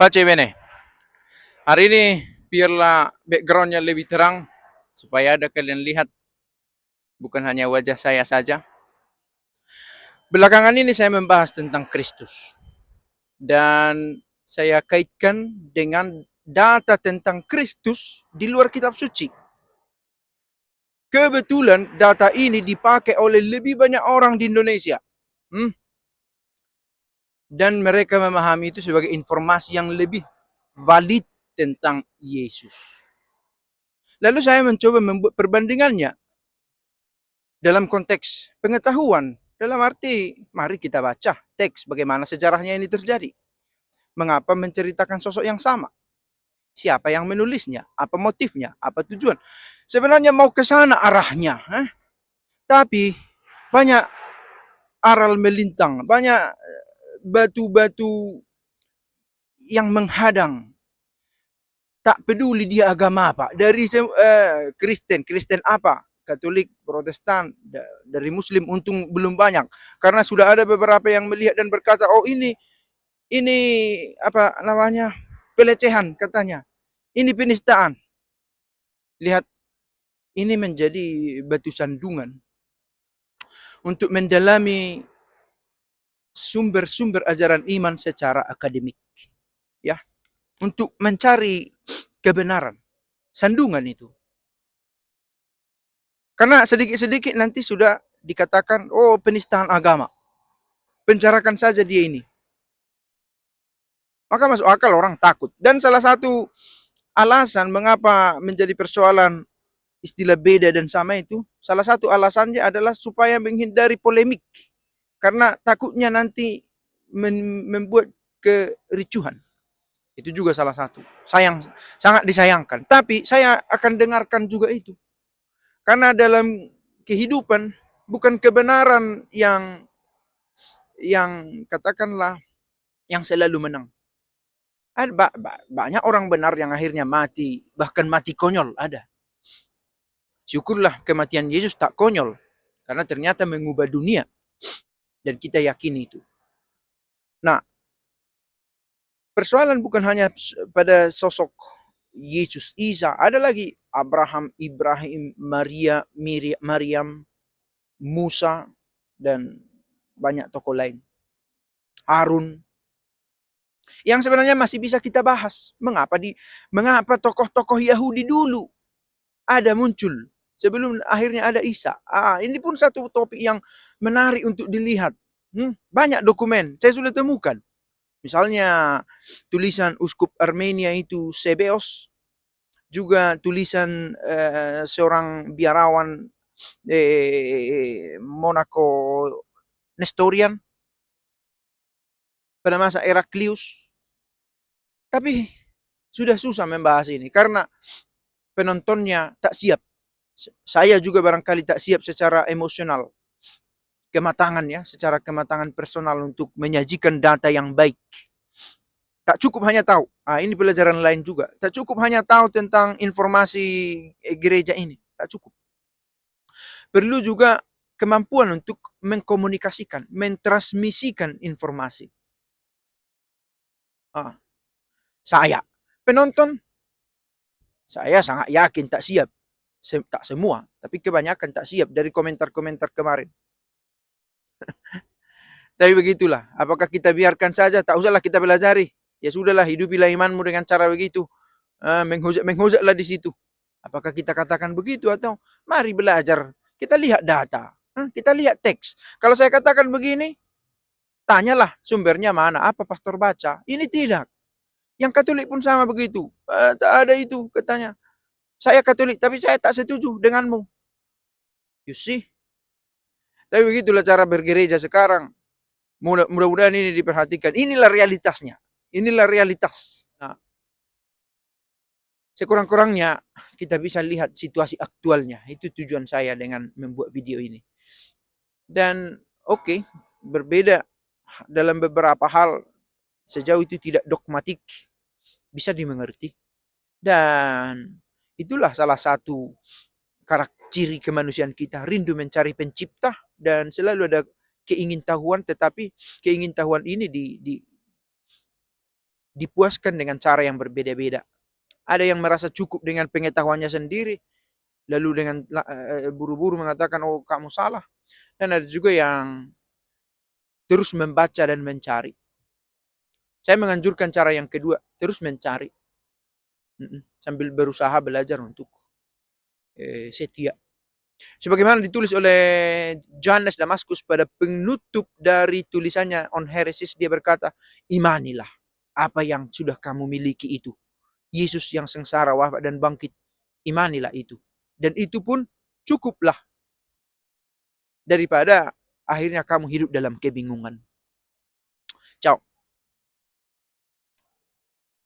Pace bene. Hari ini biarlah backgroundnya lebih terang supaya ada kalian lihat bukan hanya wajah saya saja. Belakangan ini saya membahas tentang Kristus dan saya kaitkan dengan data tentang Kristus di luar kitab suci. Kebetulan data ini dipakai oleh lebih banyak orang di Indonesia. Dan mereka memahami itu sebagai informasi yang lebih valid tentang Yesus. Lalu saya mencoba membuat perbandingannya dalam konteks pengetahuan. Dalam arti, mari kita baca teks bagaimana sejarahnya ini terjadi. Mengapa menceritakan sosok yang sama? Siapa yang menulisnya? Apa motifnya? Apa tujuan? Sebenarnya mau ke sana arahnya. Tapi banyak aral melintang. Banyak batu-batu yang menghadang. Tak peduli dia agama apa. Dari Kristen apa? Katolik, Protestan, dari Muslim untung belum banyak, karena sudah ada beberapa yang melihat dan berkata, oh ini apa namanya, pelecehan katanya, ini penistaan. Lihat, ini menjadi batu sandungan untuk mendalami sumber-sumber ajaran iman secara akademik, ya, untuk mencari kebenaran. Sandungan itu. Karena sedikit-sedikit nanti sudah dikatakan, oh penistaan agama. Penjarakan saja dia ini. Maka masuk akal orang takut. Dan salah satu alasan mengapa menjadi persoalan istilah beda dan sama itu, salah satu alasannya adalah supaya menghindari polemik. Karena takutnya nanti membuat kericuhan. Itu juga salah satu. Sangat disayangkan. Tapi saya akan dengarkan juga itu. Karena dalam kehidupan bukan kebenaran yang katakanlah yang selalu menang. Ada banyak orang benar yang akhirnya mati, bahkan mati konyol ada. Syukurlah kematian Yesus tak konyol, karena ternyata mengubah dunia. Dan kita yakini itu. Nah, persoalan bukan hanya pada sosok Yesus, Isa, ada lagi Abraham, Ibrahim, Maria, Maryam, Musa, dan banyak tokoh lain. Harun. Yang sebenarnya masih bisa kita bahas. Mengapa tokoh-tokoh Yahudi dulu ada muncul sebelum akhirnya ada Isa. Ini pun satu topik yang menarik untuk dilihat. Banyak dokumen saya sudah temukan. Misalnya tulisan uskup Armenia itu Sebeos, juga tulisan seorang biarawan Monaco Nestorian pada masa Heraklius. Tapi sudah susah membahas ini karena penontonnya tak siap. Saya juga barangkali tak siap secara emosional, kematangan ya, secara kematangan personal untuk menyajikan data yang baik. Tak cukup hanya tahu. Ini pelajaran lain juga. Tak cukup hanya tahu tentang informasi gereja ini. Tak cukup. Perlu juga kemampuan untuk mengkomunikasikan, mentransmisikan informasi. Saya, penonton, saya sangat yakin tak siap. Tak semua, tapi kebanyakan tak siap dari komentar-komentar kemarin. Tapi begitulah, apakah kita biarkan saja? Tak usahlah kita pelajari. Ya sudahlah, hidupilah imanmu dengan cara begitu. Menghujatlah di situ. Apakah kita katakan begitu atau mari belajar. Kita lihat data. Kita lihat teks. Kalau saya katakan begini, tanyalah sumbernya mana, apa pastor baca. Ini tidak. Yang Katolik pun sama begitu. Tak ada itu katanya. Saya Katolik, tapi saya tak setuju denganmu. You see? Tapi begitulah cara bergereja sekarang. Mudah-mudahan ini diperhatikan. Inilah realitasnya. Inilah realitas. Nah, sekurang-kurangnya kita bisa lihat situasi aktualnya. Itu tujuan saya dengan membuat video ini. Dan oke, berbeda dalam beberapa hal, sejauh itu tidak dogmatik, bisa dimengerti. Dan itulah salah satu ciri kemanusiaan kita, rindu mencari pencipta dan selalu ada keingintahuan, tetapi keingintahuan ini dipuaskan dengan cara yang berbeda-beda. Ada yang merasa cukup dengan pengetahuannya sendiri, lalu dengan buru-buru mengatakan, oh kamu salah. Dan ada juga yang terus membaca dan mencari. Saya menganjurkan cara yang kedua, terus mencari. Sambil berusaha belajar untuk setia. Sebagaimana ditulis oleh Johannes Damaskus pada penutup dari tulisannya On Heresies, dia berkata, imanilah apa yang sudah kamu miliki itu. Yesus yang sengsara, wafat dan bangkit, imanilah itu. Dan itu pun cukuplah daripada akhirnya kamu hidup dalam kebingungan. Ciao.